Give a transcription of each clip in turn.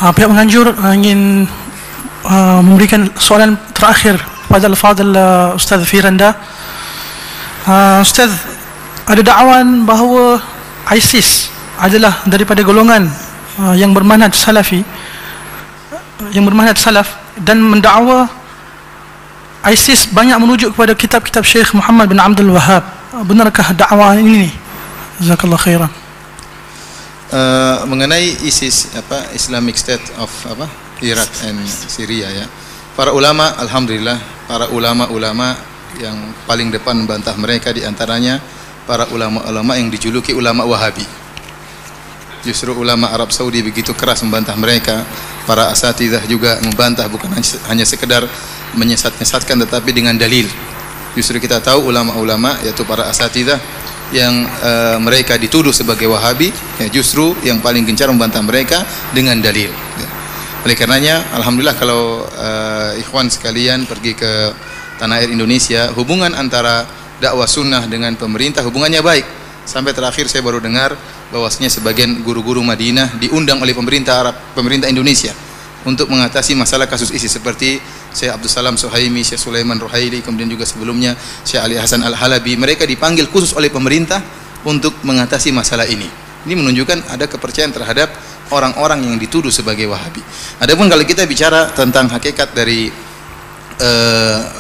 Pihak penganjur ingin memberikan soalan terakhir kepada Al-Fadhil Ustaz Firanda. Ustaz, ada dakwaan bahawa ISIS adalah daripada golongan yang bermanhaj salafi, yang bermanhaj salaf, dan mendakwa ISIS banyak merujuk kepada kitab-kitab Syekh Muhammad bin Abdul Wahhab. Benarkah dakwaan ini? Jazakallah khairan. Mengenai ISIS, Islamic State of Iraq and Syria, ya. Para ulama, alhamdulillah, para ulama-ulama yang paling depan membantah mereka, di antaranya para ulama-ulama yang dijuluki ulama Wahabi. Justru ulama Arab Saudi begitu keras membantah mereka. Para asatidzah juga membantah, bukan hanya sekedar menyesat-nyesatkan, tetapi dengan dalil. Justru kita tahu ulama-ulama, yaitu para asatidzah yang mereka dituduh sebagai Wahabi, ya, justru yang paling gencar membantah mereka dengan dalil, ya. Oleh karenanya, alhamdulillah kalau ikhwan sekalian pergi ke tanah air Indonesia, hubungan antara dakwah sunnah dengan pemerintah hubungannya baik. Sampai terakhir saya baru dengar bahwasanya sebagian guru-guru Madinah diundang oleh pemerintah Indonesia untuk mengatasi masalah kasus ISIS, seperti Syekh Abdul Salam Suhaimi, Syekh Sulaiman Ruhaili, kemudian juga sebelumnya Syekh Ali Hasan Al-Halabi. Mereka dipanggil khusus oleh pemerintah untuk mengatasi masalah ini. Ini menunjukkan ada kepercayaan terhadap orang-orang yang dituduh sebagai Wahabi. Adapun kalau kita bicara tentang hakikat dari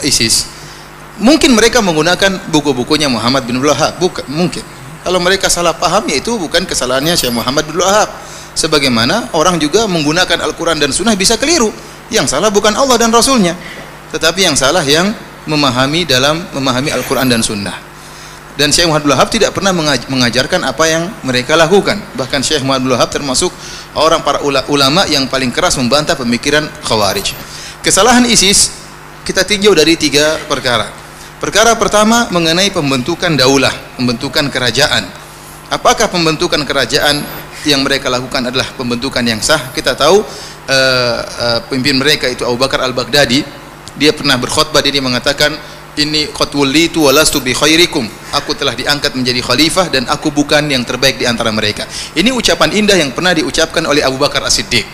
ISIS, mungkin mereka menggunakan buku-bukunya Muhammad bin Abdul Wahhab, bukan, mungkin. Kalau mereka salah paham, ya itu bukan kesalahannya Syekh Muhammad bin Abdul Wahhab. Sebagaimana orang juga menggunakan Al-Quran dan Sunnah bisa keliru. Yang salah bukan Allah dan Rasulnya, tetapi yang salah yang memahami Al-Quran dan Sunnah. Dan Syekh Muhammad bin Abdul Wahhab tidak pernah mengajarkan apa yang mereka lakukan. Bahkan Syekh Muhammad bin Abdul Wahhab termasuk para ulama yang paling keras membantah pemikiran Khawarij. Kesalahan ISIS kita tinjau dari 3 perkara. Perkara pertama mengenai pembentukan daulah, pembentukan kerajaan. Apakah pembentukan kerajaan yang mereka lakukan adalah pembentukan yang sah? Kita tahu pemimpin mereka itu Abu Bakar Al-Baghdadi, dia pernah berkhutbah, dia mengatakan, "Inni qad wullitu wa lastu bi khairikum." Aku telah diangkat menjadi khalifah dan aku bukan yang terbaik di antara mereka. Ini ucapan indah yang pernah diucapkan oleh Abu Bakar As-Siddiq,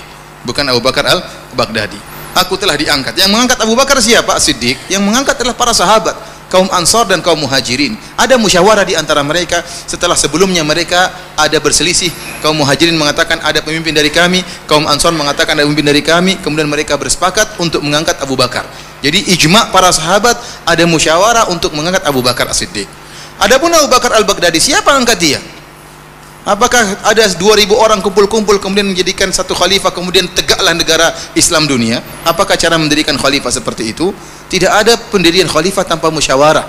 bukan Abu Bakar Al-Baghdadi. Aku telah diangkat. Yang mengangkat Abu Bakar siapa? As-Siddiq. Yang mengangkat adalah para sahabat, kaum Ansar dan kaum Muhajirin. Ada musyawarah di antara mereka setelah sebelumnya mereka ada berselisih. Kaum Muhajirin mengatakan ada pemimpin dari kami, kaum Ansar mengatakan ada pemimpin dari kami, kemudian mereka bersepakat untuk mengangkat Abu Bakar. Jadi ijma' para sahabat, ada musyawarah untuk mengangkat Abu Bakar As-Siddiq. Adapun Abu Bakar Al-Baghdadi, siapa angkat dia? Apakah ada 2000 orang kumpul-kumpul kemudian menjadikan satu khalifah, kemudian tegaklah negara Islam dunia? Apakah cara mendirikan khalifah seperti itu? Tidak ada pendirian khalifah tanpa musyawarah.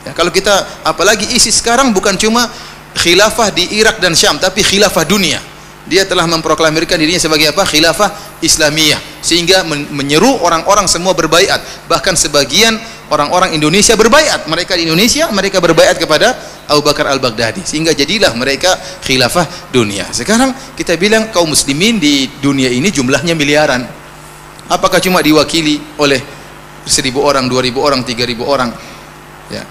Ya, kalau kita, apalagi ISIS sekarang bukan cuma khilafah di Irak dan Syam, tapi khilafah dunia. Dia telah memproklamirkan dirinya sebagai apa? Khilafah Islamiyah, sehingga menyeru orang-orang semua berbaiat. Bahkan sebagian orang-orang Indonesia berbaiat. Mereka di Indonesia, mereka berbaiat kepada Abu Bakar Al-Baghdadi, sehingga jadilah mereka khilafah dunia. Sekarang kita bilang kaum muslimin di dunia ini jumlahnya miliaran. Apakah cuma diwakili oleh 1000 orang, 2000 orang, 3000 orang? Ya.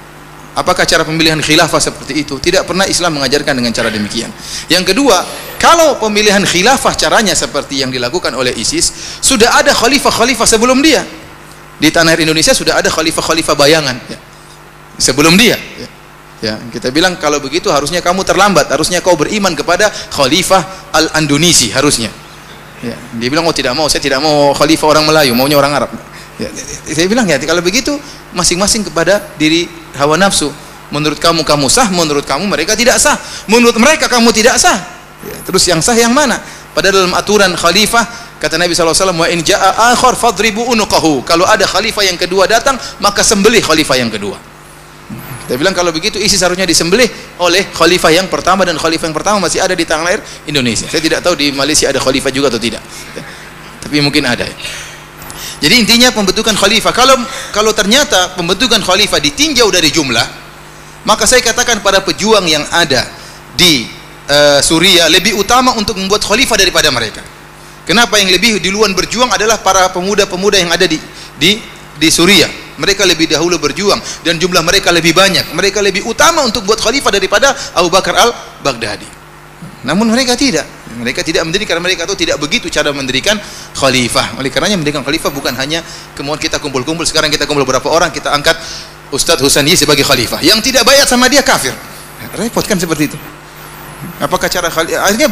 Apakah cara pemilihan khilafah seperti itu? Tidak pernah Islam mengajarkan dengan cara demikian. Yang kedua, kalau pemilihan khilafah caranya seperti yang dilakukan oleh ISIS, sudah ada khalifah-khalifah sebelum dia. Di tanah air Indonesia sudah ada khalifah-khalifah bayangan, ya, sebelum dia. Ya, kita bilang kalau begitu harusnya kamu terlambat, harusnya kau beriman kepada Khalifah Al-Andunisi, harusnya. Ya, dia bilang, oh tidak mau, saya tidak mau khalifah orang Melayu, maunya orang Arab. Ya, saya bilang, ya kalau begitu masing-masing kepada diri hawa nafsu. Menurut kamu kamu sah, menurut kamu mereka tidak sah, menurut mereka kamu tidak sah. Ya, terus yang sah yang mana? Padahal dalam aturan khalifah kata Nabi SAW, wa in ja'a akhar fadribu unuqahu. Kalau ada khalifah yang kedua datang, maka sembelih khalifah yang kedua. Kita bilang kalau begitu ISIS harusnya disembelih oleh khalifah yang pertama, dan khalifah yang pertama masih ada di tanah air Indonesia. Saya tidak tahu di Malaysia ada khalifah juga atau tidak, ya, tapi mungkin ada. Jadi intinya pembentukan khalifah, kalau ternyata pembentukan khalifah ditinjau dari jumlah, maka saya katakan pada pejuang yang ada di Suriah lebih utama untuk membuat khalifah daripada mereka. Kenapa? Yang lebih duluan berjuang adalah para pemuda-pemuda yang ada di Suriah. Mereka lebih dahulu berjuang dan jumlah mereka lebih banyak. Mereka lebih utama untuk buat khalifah daripada Abu Bakar Al-Baghdadi. Namun mereka tidak. Mereka tidak mendirikan, karena mereka itu tidak begitu cara mendirikan khalifah. Oleh karenanya mendirikan khalifah bukan hanya kemudian kita kumpul-kumpul, sekarang kita kumpul berapa orang, kita angkat Ustadz Husani sebagai khalifah. Yang tidak bayat sama dia kafir. Repot kan seperti itu. Apakah cara akhirnya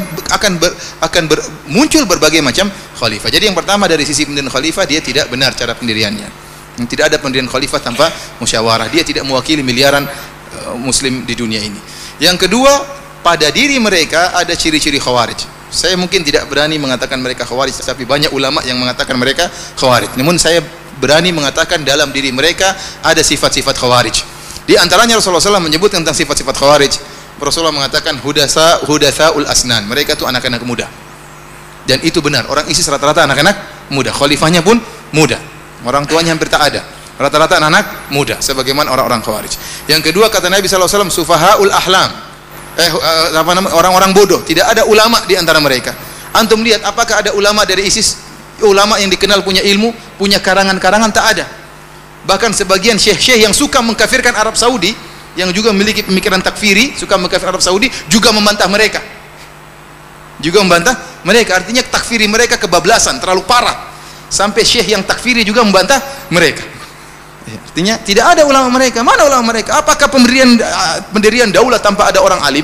muncul berbagai macam khalifah. Jadi yang pertama dari sisi pendirian khalifah, dia tidak benar cara pendiriannya. Tidak ada pendirian khalifah tanpa musyawarah. Dia tidak mewakili miliaran muslim di dunia ini. Yang kedua, pada diri mereka ada ciri-ciri khawarij. Saya mungkin tidak berani mengatakan mereka khawarij, tapi banyak ulama yang mengatakan mereka khawarij. Namun saya berani mengatakan dalam diri mereka ada sifat-sifat khawarij. Di antaranya Rasulullah SAW menyebut tentang sifat-sifat khawarij. Rasulullah mengatakan hudatsaul asnan. Mereka itu anak-anak muda. Dan itu benar. Orang ISIS rata-rata anak-anak muda. Khalifahnya pun muda. Orang tuanya hampir tak ada. Rata-rata anak-anak muda. Sebagaimana orang-orang khawarij. Yang kedua kata Nabi SAW, sufahaul ahlam. Orang-orang bodoh. Tidak ada ulama di antara mereka. Antum lihat apakah ada ulama dari ISIS? Ulama yang dikenal punya ilmu, punya karangan-karangan, tak ada. Bahkan sebagian syekh-syekh yang suka mengkafirkan Arab Saudi, yang juga memiliki pemikiran takfiri, suka mengkafirkan Arab Saudi, juga membantah mereka. Artinya takfiri mereka kebablasan, terlalu parah. Sampai syekh yang takfiri juga membantah mereka. Artinya tidak ada ulama mereka. Mana ulama mereka? Apakah pendirian daulah tanpa ada orang alim?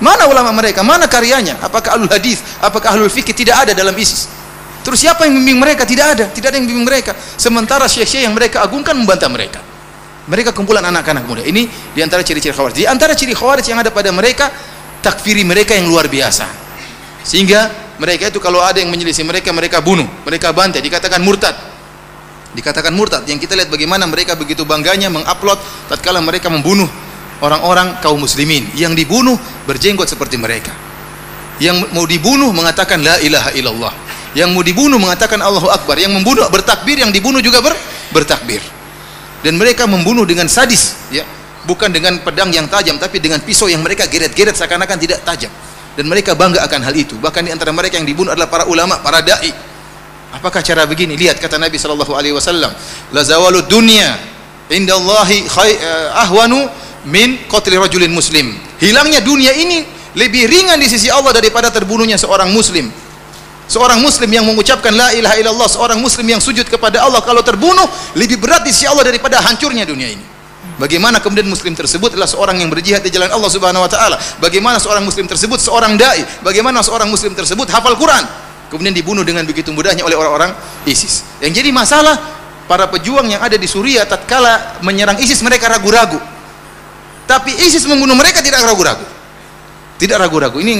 Mana ulama mereka? Mana karyanya? Apakah ahlul hadis? Apakah ahlul fikih? Tidak ada dalam ISIS. Terus siapa yang membimbing mereka? Tidak ada yang membimbing mereka. Sementara syekh-syekh yang mereka agungkan membantah mereka. Mereka kumpulan anak-anak muda. Ini di antara ciri-ciri khawarij. Di antara ciri khawarij yang ada pada mereka, takfiri mereka yang luar biasa. Sehingga mereka itu kalau ada yang menyelisih mereka, mereka bunuh, mereka bantai, dikatakan murtad. Yang kita lihat bagaimana mereka begitu bangganya mengupload tatkala mereka membunuh orang-orang kaum muslimin. Yang dibunuh berjenggot seperti mereka. Yang mau dibunuh mengatakan la ilaha illallah. Yang mau dibunuh mengatakan Allahu Akbar. Yang membunuh bertakbir, yang dibunuh juga bertakbir. Dan mereka membunuh dengan sadis, ya, bukan dengan pedang yang tajam, tapi dengan pisau yang mereka geret-geret seakan-akan tidak tajam. Dan mereka bangga akan hal itu. Bahkan di antara mereka yang dibunuh adalah para ulama, para dai. Apakah cara begini? Lihat kata Nabi SAW, la zawalud dunya indallahi ahwanu min qatli rajulin muslim. Hilangnya dunia ini lebih ringan di sisi Allah daripada terbunuhnya seorang muslim. Seorang muslim yang mengucapkan la ilaha illallah, seorang muslim yang sujud kepada Allah, kalau terbunuh lebih berat di sisi Allah daripada hancurnya dunia ini. Bagaimana kemudian muslim tersebut adalah seorang yang berjihad di jalan Allah Subhanahu wa taala? Bagaimana seorang muslim tersebut seorang dai? Bagaimana seorang muslim tersebut hafal Quran? Kemudian dibunuh dengan begitu mudahnya oleh orang-orang ISIS. Yang jadi masalah para pejuang yang ada di Suriah tatkala menyerang ISIS mereka ragu-ragu. Tapi ISIS membunuh mereka tidak ragu-ragu. Tidak ragu-ragu. Ini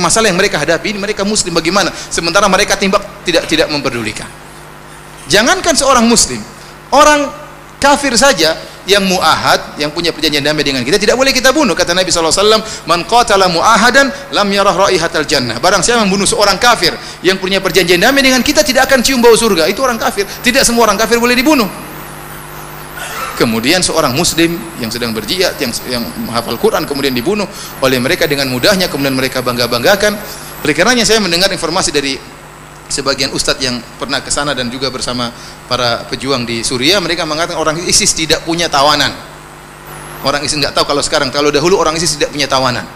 masalah yang mereka hadapi. Ini mereka muslim bagaimana? Sementara mereka timbak tidak memperdulikan. Jangankan seorang muslim, orang kafir saja yang muahad, yang punya perjanjian damai dengan kita, tidak boleh kita bunuh. Kata Nabi SAW, man qatala muahadan lam yarah raihatal jannah. Barang siapa membunuh seorang kafir yang punya perjanjian damai dengan kita, tidak akan cium bau surga. Itu orang kafir. Tidak semua orang kafir boleh dibunuh. Kemudian seorang muslim yang sedang berjihad, yang menghafal Quran, kemudian dibunuh oleh mereka dengan mudahnya, kemudian mereka bangga-banggakan. Oleh karenanya saya mendengar informasi dari sebagian ustadz yang pernah ke sana dan juga bersama para pejuang di Suriah, mereka mengatakan orang ISIS tidak punya tawanan. Orang ISIS nggak tahu kalau dahulu orang ISIS tidak punya tawanan.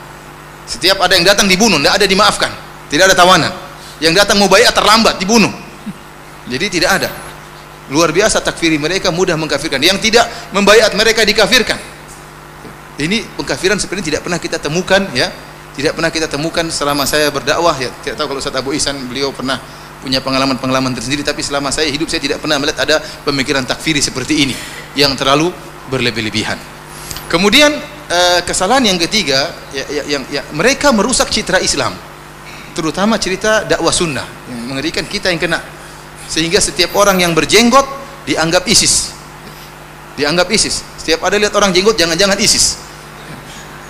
Setiap ada yang datang dibunuh, tidak ada dimaafkan, tidak ada tawanan. Yang datang mau baiat terlambat dibunuh. Jadi tidak ada. Luar biasa takfiri mereka, mudah mengkafirkan. Yang tidak membaiat mereka dikafirkan. Ini pengkafiran sebenarnya tidak pernah kita temukan, ya. Tidak pernah kita temukan selama saya berdakwah, ya. Tidak tahu kalau Ustaz Abu Ihsan, beliau pernah punya pengalaman-pengalaman tersendiri, tapi selama saya hidup saya tidak pernah melihat ada pemikiran takfiri seperti ini yang terlalu berlebih-lebihan. Kemudian kesalahan yang ketiga, mereka merusak citra Islam, terutama cerita dakwah sunnah yang mengerikan, kita yang kena. Sehingga setiap orang yang berjenggot dianggap ISIS. Dianggap ISIS. Setiap ada lihat orang jenggot, jangan-jangan ISIS.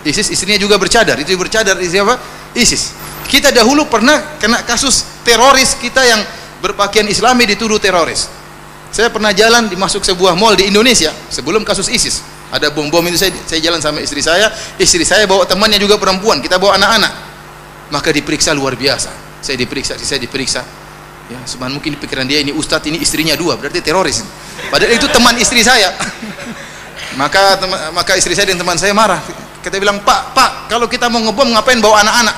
ISIS istrinya juga bercadar. Itu bercadar siapa? ISIS. Kita dahulu pernah kena kasus teroris, kita yang berpakaian Islami dituduh teroris. Saya pernah jalan masuk sebuah mall di Indonesia sebelum kasus ISIS. Ada bom-bom itu, saya jalan sama istri saya bawa temannya juga perempuan, kita bawa anak-anak. Maka diperiksa luar biasa. Saya diperiksa. Ya, sebenarnya mungkin di pikiran dia ini ustadz, ini istrinya dua, berarti teroris. Padahal itu teman istri saya. Maka istri saya dan teman saya marah. Kita bilang, Pak, kalau kita mau ngebom ngapain bawa anak-anak?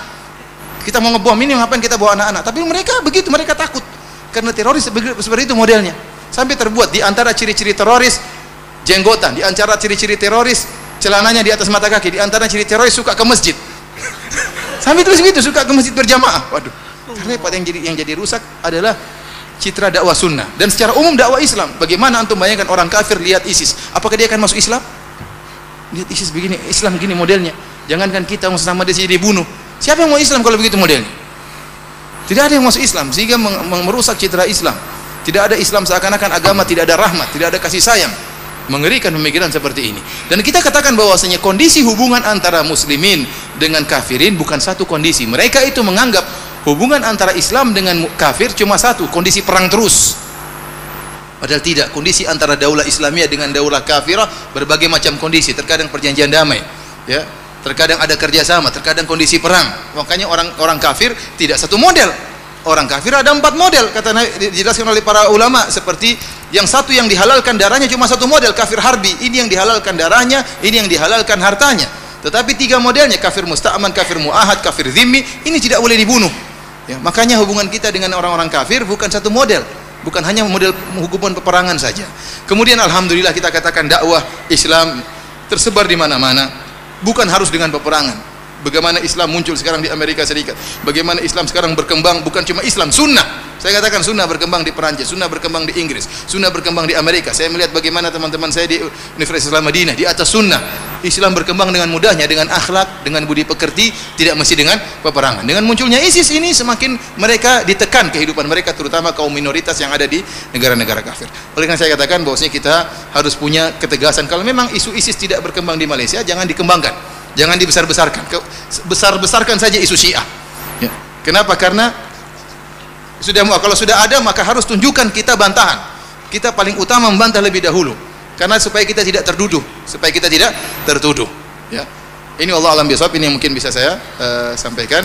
Kita mau ngebom ini, ngapain kita bawa anak-anak? Tapi mereka begitu, mereka takut. Karena teroris seperti itu modelnya. Sampai terbuat di antara ciri-ciri teroris jenggotan, di antara ciri-ciri teroris celananya di atas mata kaki, di antara ciri teroris suka ke masjid. Sampai terus gitu, suka ke masjid berjamaah. Waduh, repot. Yang jadi rusak adalah citra dakwah sunnah dan secara umum dakwah Islam. Bagaimana antum bayangkan orang kafir lihat ISIS, apakah dia akan masuk Islam? Lihat ISIS begini, Islam begini modelnya. Jangankan kita yang sesama dia dibunuh. Siapa yang mau Islam kalau begitu modelnya? Tidak ada yang masuk Islam, sehingga merusak citra Islam. Tidak ada Islam, seakan-akan agama tidak ada rahmat, tidak ada kasih sayang. Mengerikan pemikiran seperti ini. Dan kita katakan bahwasanya kondisi hubungan antara muslimin dengan kafirin bukan satu kondisi. Mereka itu menganggap hubungan antara Islam dengan kafir cuma satu, kondisi perang terus. Padahal tidak, kondisi antara daulah Islamiyah dengan daulah kafirah berbagai macam kondisi. Terkadang perjanjian damai, ya, terkadang ada kerjasama, terkadang kondisi perang. Makanya orang kafir tidak satu model. Orang kafir ada 4 model, kata dijelaskan oleh para ulama. Seperti yang satu yang dihalalkan darahnya cuma satu model, kafir harbi. Ini yang dihalalkan darahnya, ini yang dihalalkan hartanya. Tetapi 3 modelnya, kafir musta'man, kafir mu'ahad, kafir zimmi, ini tidak boleh dibunuh. Ya, makanya hubungan kita dengan orang-orang kafir bukan satu model, bukan hanya model hubungan peperangan saja. Kemudian alhamdulillah kita katakan dakwah Islam tersebar di mana-mana, bukan harus dengan peperangan. Bagaimana Islam muncul sekarang di Amerika Serikat, bagaimana Islam sekarang berkembang, bukan cuma Islam, sunnah. Saya katakan sunnah berkembang di Perancis, sunnah berkembang di Inggris, sunnah berkembang di Amerika. Saya melihat bagaimana teman-teman saya di Universitas Islam Madinah di atas sunnah. Islam berkembang dengan mudahnya, dengan akhlak, dengan budi pekerti, tidak mesti dengan peperangan. Dengan munculnya ISIS ini semakin mereka ditekan kehidupan mereka, terutama kaum minoritas yang ada di negara-negara kafir. Oleh karena saya katakan bahwasanya kita harus punya ketegasan. Kalau memang isu ISIS tidak berkembang di Malaysia, jangan dikembangkan, jangan dibesar-besarkan. Besar-besarkan saja isu Syiah. Ya. Kenapa? Karena kalau sudah ada maka harus tunjukkan kita bantahan. Kita paling utama membantah lebih dahulu. Karena supaya kita tidak tertuduh, Ya. Ini Allah alam bisawab, ini yang mungkin bisa saya sampaikan.